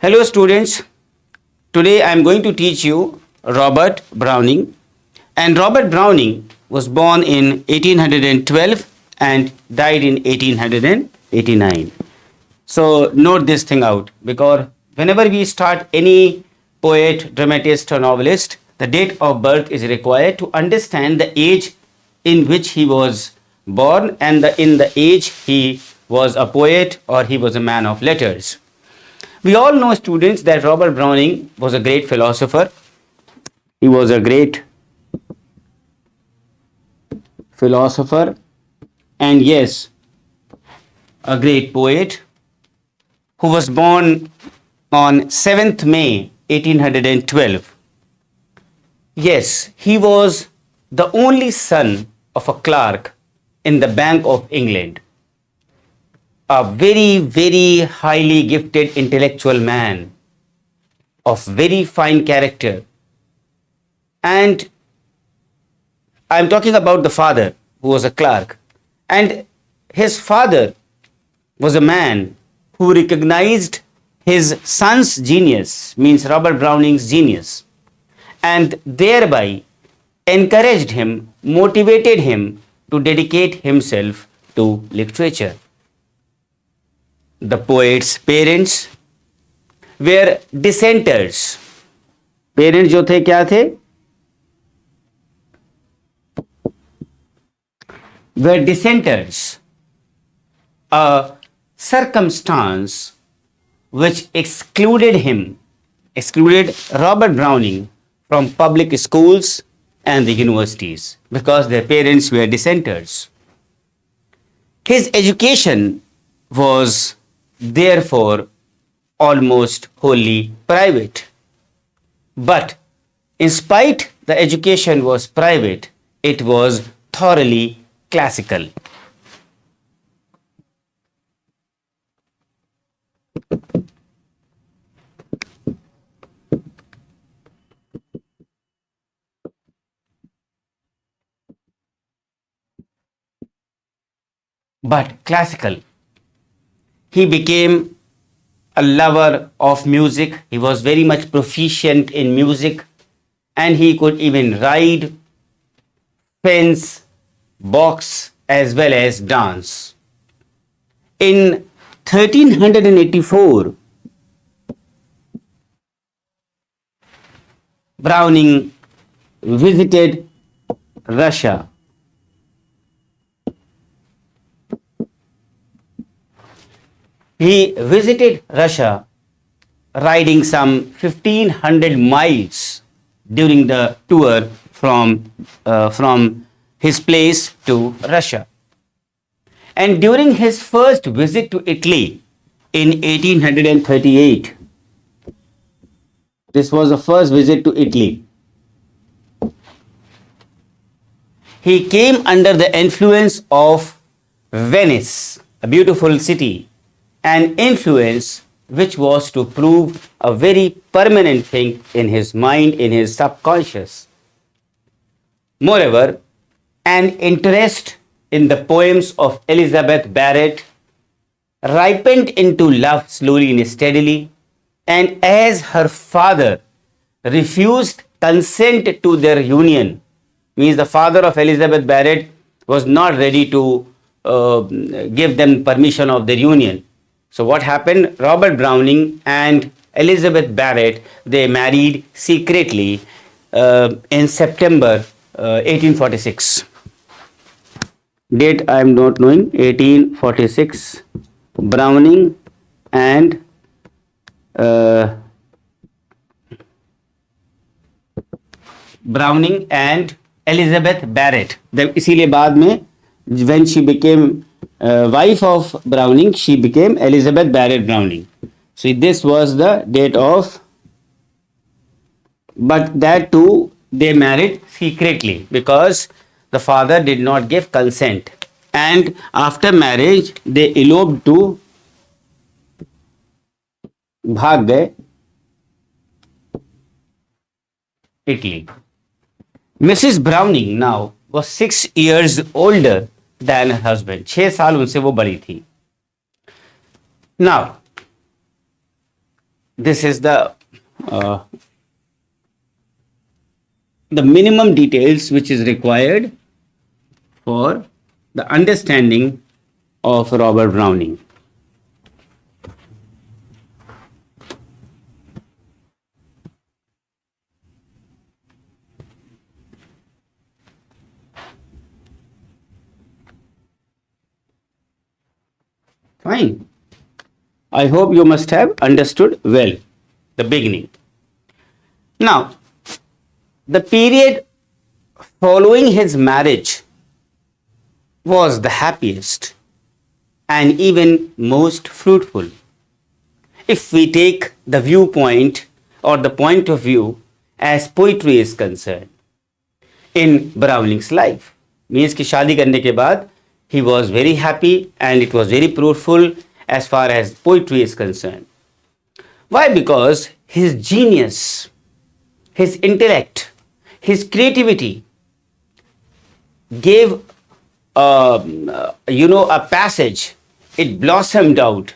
Hello students, today I am going to teach you Robert Browning, and Robert Browning was born in 1812 and died in 1889. So note this thing out, because whenever we start any poet, dramatist or novelist, the date of birth is required to understand the age in which he was born and in the age he was a poet or he was a man of letters. We all know, students, that Robert Browning was a great philosopher. He was a great philosopher and, yes, a great poet who was born on 7th May 1812. Yes, he was the only son of a clerk in the Bank of England. A very, very highly gifted intellectual man of very fine character. And I'm talking about the father, who was a clerk. And his father was a man who recognized his son's genius, means Robert Browning's genius, and thereby encouraged him, motivated him to dedicate himself to literature. The poet's parents were dissenters. Parents जो थे क्या थे? Were dissenters. A circumstance which excluded Robert Browning from public schools and the universities because their parents were dissenters. His education was therefore almost wholly private. But in spite the education was private, it was thoroughly classical. But classical. He became a lover of music. He was very much proficient in music, and he could even ride, fence, box, as well as dance. In 1384, Browning visited Russia. He visited Russia riding some 1500 miles during the tour from his place to Russia. And during his first visit to Italy in 1838, this was the first visit to Italy, he came under the influence of Venice, a beautiful city, an influence which was to prove a very permanent thing in his mind, in his subconscious. Moreover, an interest in the poems of Elizabeth Barrett ripened into love slowly and steadily, and as her father refused consent to their union, means the father of Elizabeth Barrett was not ready to give them permission of their union. So what happened? Robert Browning and Elizabeth Barrett, they married secretly in September 1846. Date I am not knowing. 1846. Browning and Elizabeth Barrett. इसीलिए बाद में when she became wife of Browning, she became Elizabeth Barrett Browning. So this was the date of, but that too they married secretly because the father did not give consent. And after marriage, they eloped to भाग गए Italy. Mrs. Browning now was 6 years older than her husband. 6 साल उनसे वो बड़ी थी. Now, this is uh, the minimum details which is required for the understanding of Robert Browning. Fine. I hope you must have understood well the beginning. Now, the period following his marriage was the happiest and even most fruitful. If we take the viewpoint or the point of view as poetry is concerned in Browning's life, means कि शादी करने के बाद he was very happy and it was very fruitful as far as poetry is concerned. Why? Because his genius, his intellect, his creativity gave a passage. It blossomed out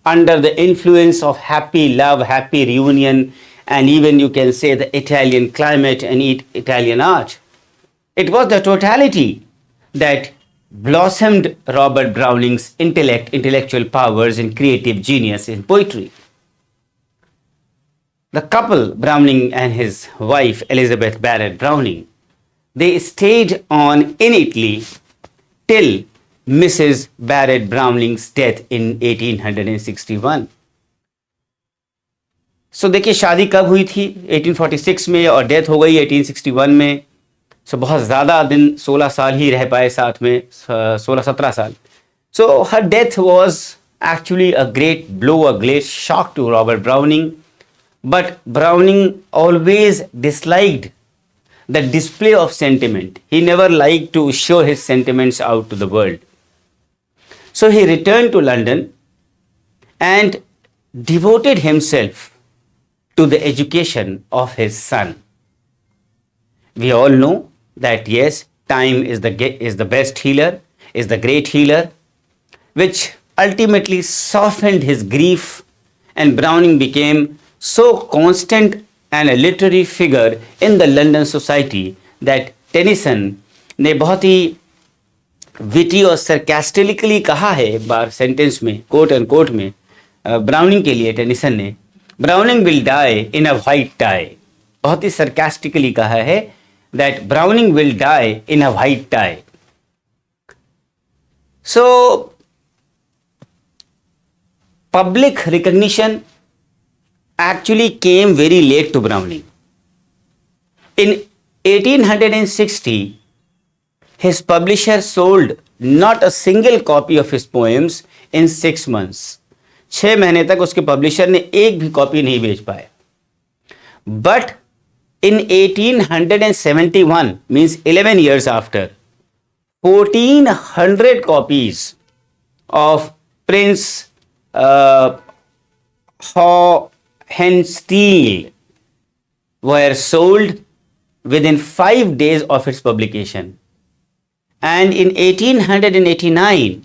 under the influence of happy love, happy reunion, and even you can say the Italian climate and Italian art. It was the totality that blossomed Robert Browning's intellectual powers and creative genius in poetry. The couple, Browning and his wife Elizabeth Barrett Browning, they stayed on in Italy till Mrs. Barrett Browning's death in 1861. So देखिए शादी कब हुई थी 1846 में और death हो गई 1861 में. So बहुत ज़्यादा दिन 16 साल ही रह पाए साथ में 16-17 साल. So her death was actually a great blow, a great shock to Robert Browning. But Browning always disliked the display of sentiment. He never liked to show his sentiments out to the world. So he returned to London and devoted himself to the education of his son. We all know that yes, time is the best healer, is the great healer, which ultimately softened his grief, and Browning became so constant and a literary figure in the London society that Tennyson ने बहुत ही witty और sarcastically कहा है एक बार sentence में coat and quote में browning के लिए टेनिसन ने Browning will die in a white tie. बहुत ही sarcastically कहा है that Browning will die in a white tie. So public recognition actually came very late to Browning. In 1860, his publisher sold not a single copy of his poems in 6 months. 6 महीने तक उसके publisher ने एक भी copy नहीं बेच पाए. But in 1871, means 11 years after, 1400 copies of Prince Hohenstiel were sold within 5 days of its publication. And in 1889,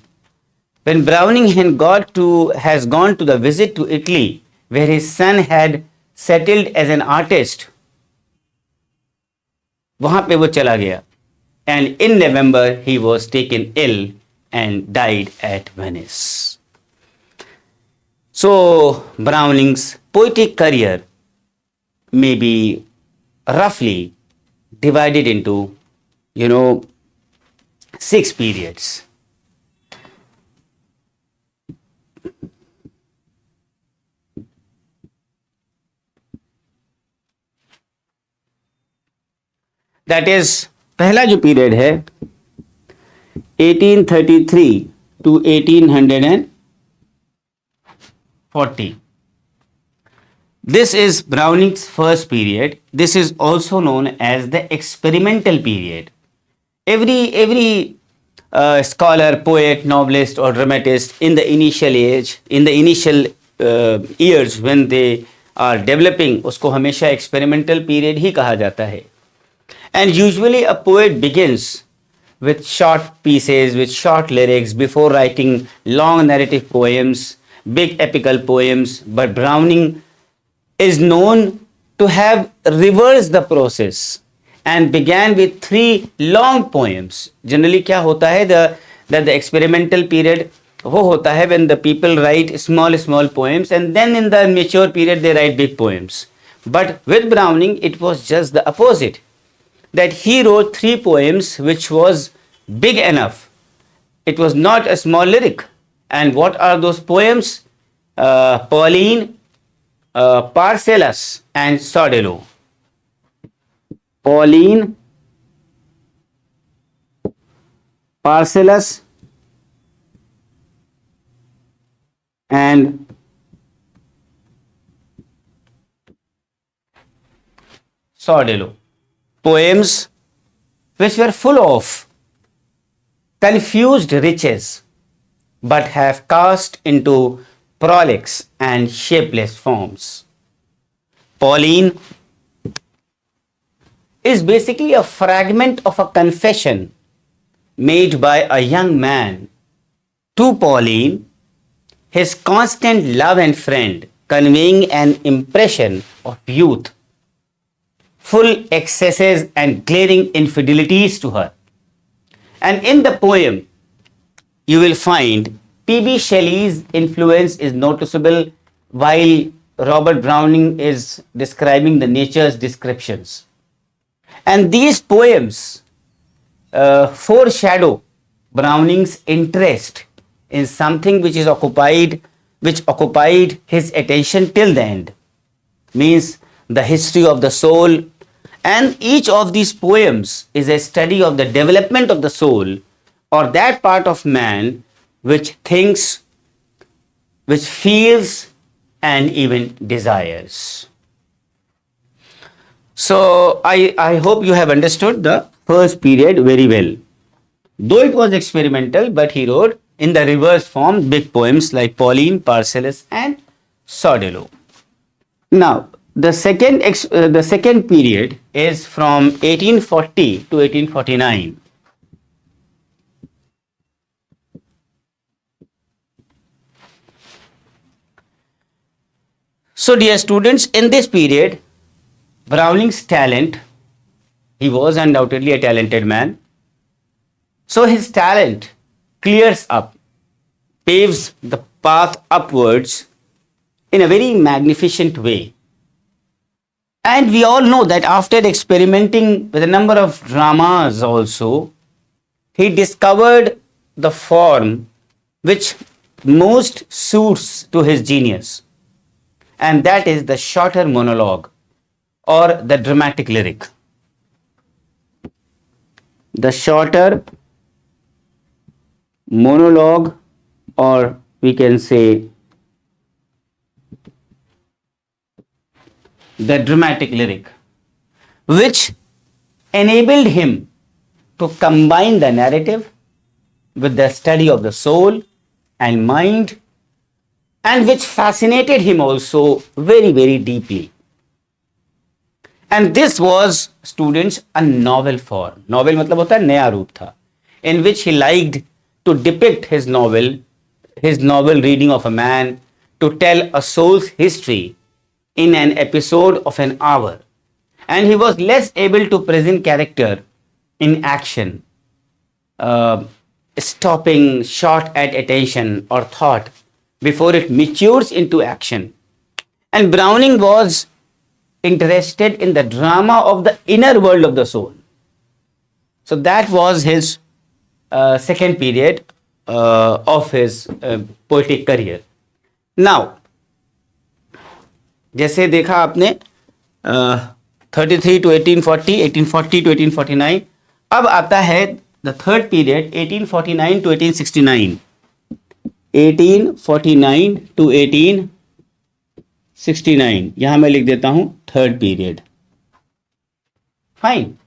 when Browning has gone to the visit to Italy, where his son had settled as an artist, वहाँ पे वो चला गया. And in November, he was taken ill and died at Venice. So Browning's poetic career may be roughly divided into, 6 periods. That is, पहला जो period है 1833 to 1840. This is Browning's first period. This is also known as the experimental period. Every scholar, poet, novelist or dramatist in the initial years when they are developing, उसको हमेशा experimental period ही कहा जाता है. And usually a poet begins with short pieces, with short lyrics before writing long narrative poems, big epical poems. But Browning is known to have reversed the process and began with 3 long poems. Generally क्या होता है, that the experimental period वो होता है when the people write small poems and then in the mature period they write big poems. But with Browning it was just the opposite, that he wrote 3 poems which was big enough. It was not a small lyric. And what are those poems? Pauline, Paracelsus and Sordello. Pauline, Paracelsus and Sordello. Poems which were full of confused riches but have cast into prolix and shapeless forms. Pauline is basically a fragment of a confession made by a young man to Pauline, his constant love and friend, conveying an impression of youth, full excesses and glaring infidelities to her. And in the poem, you will find P.B. Shelley's influence is noticeable while Robert Browning is describing the nature's descriptions. And these poems foreshadow Browning's interest in something which occupied his attention till the end, means the history of the soul. And each of these poems is a study of the development of the soul, or that part of man which thinks, which feels and even desires. So I hope you have understood the first period very well. Though it was experimental, but he wrote in the reverse form big poems like Pauline, Paracelsus and Sordello. Now, the second period is from 1840 to 1849. So, dear students, in this period, Browning's talent, he was undoubtedly a talented man. So, his talent clears up, paves the path upwards in a very magnificent way. And we all know that after experimenting with a number of dramas also, he discovered the form which most suits to his genius. And that is the shorter monologue or the dramatic lyric. The shorter monologue, or we can say the dramatic lyric, which enabled him to combine the narrative with the study of the soul and mind, and which fascinated him also very, very deeply. And this was, students, a novel form. Novel मतलब होता है नया रूप था, in which he liked to depict his novel reading of a man, to tell a soul's history in an episode of an hour. And he was less able to present character in action, stopping short at attention or thought before it matures into action. And Browning was interested in the drama of the inner world of the soul. So that was his second period of his poetic career. Now, जैसे देखा आपने 33 to 1840, 1840 to 1849, अब आता है the third period 1849 to 1869. 1849 to 1869, यहां मैं लिख देता हूं third period. Fine.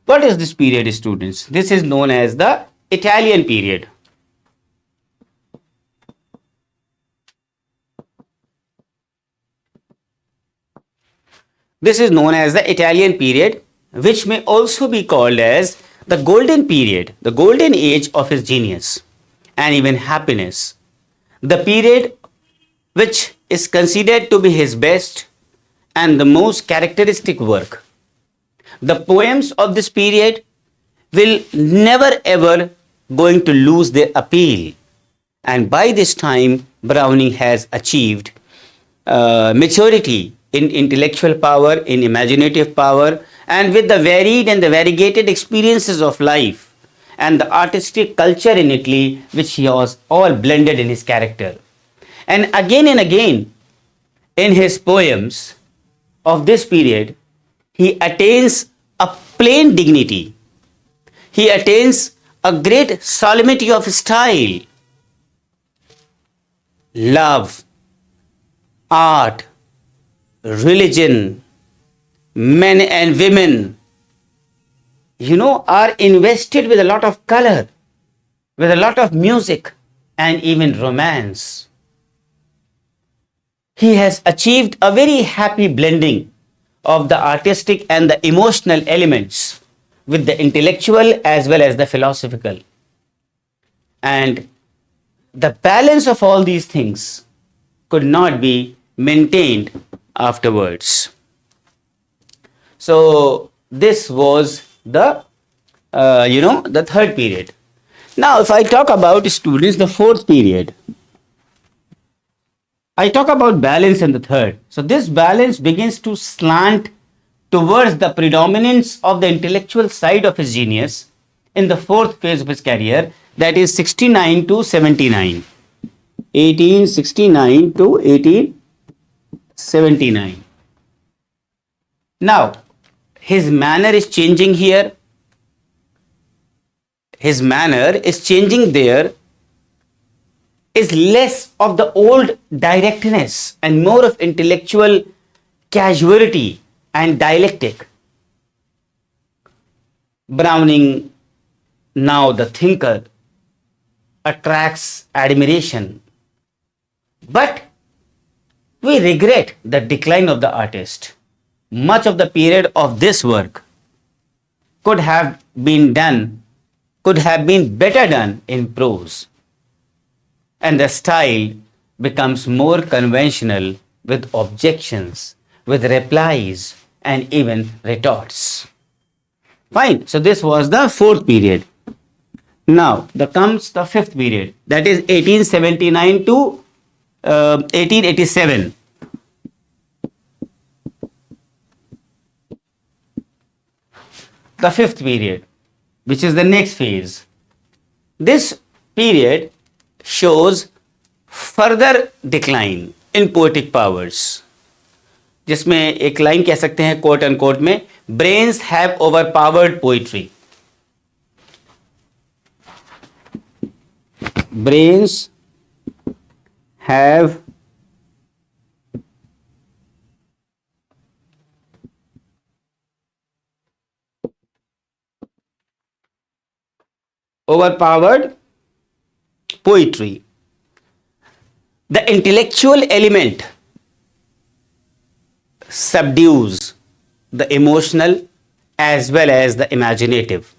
What is this period, students? This is known as the Italian period. This is known as the Italian period, which may also be called as the golden period, the golden age of his genius and even happiness. The period which is considered to be his best and the most characteristic work. The poems of this period will never ever going to lose their appeal. And by this time, Browning has achieved maturity in intellectual power, in imaginative power, and with the varied and the variegated experiences of life and the artistic culture in Italy, which he was all blended in his character. And again, in his poems of this period, he attains a plain dignity. He attains a great solemnity of style. Love, art, religion, men and women, are invested with a lot of color, with a lot of music, and even romance. He has achieved a very happy blending of the artistic and the emotional elements with the intellectual as well as the philosophical. And the balance of all these things could not be maintained afterwards. So this was the the third period. Now if I talk about, students, the fourth period, I talk about balance in the third. So this balance begins to slant towards the predominance of the intellectual side of his genius in the fourth phase of his career, that is 69 to 79. 1869 to 1879. Now, his manner is changing here. His manner is changing there, is less of the old directness and more of intellectual casualty and dialectic. Browning, now the thinker, attracts admiration. But we regret the decline of the artist. Much of the period of this work could have been better done in prose. And the style becomes more conventional with objections, with replies, and even retorts. Fine. So this was the fourth period. Now, comes the fifth period, that is 1879 to 1887. The fifth period, which is the next phase. This period shows further decline in poetic powers, जिसमें एक line कह सकते हैं coat and quote में, brains have overpowered poetry. Brains have overpowered poetry. The intellectual element subdues the emotional as well as the imaginative.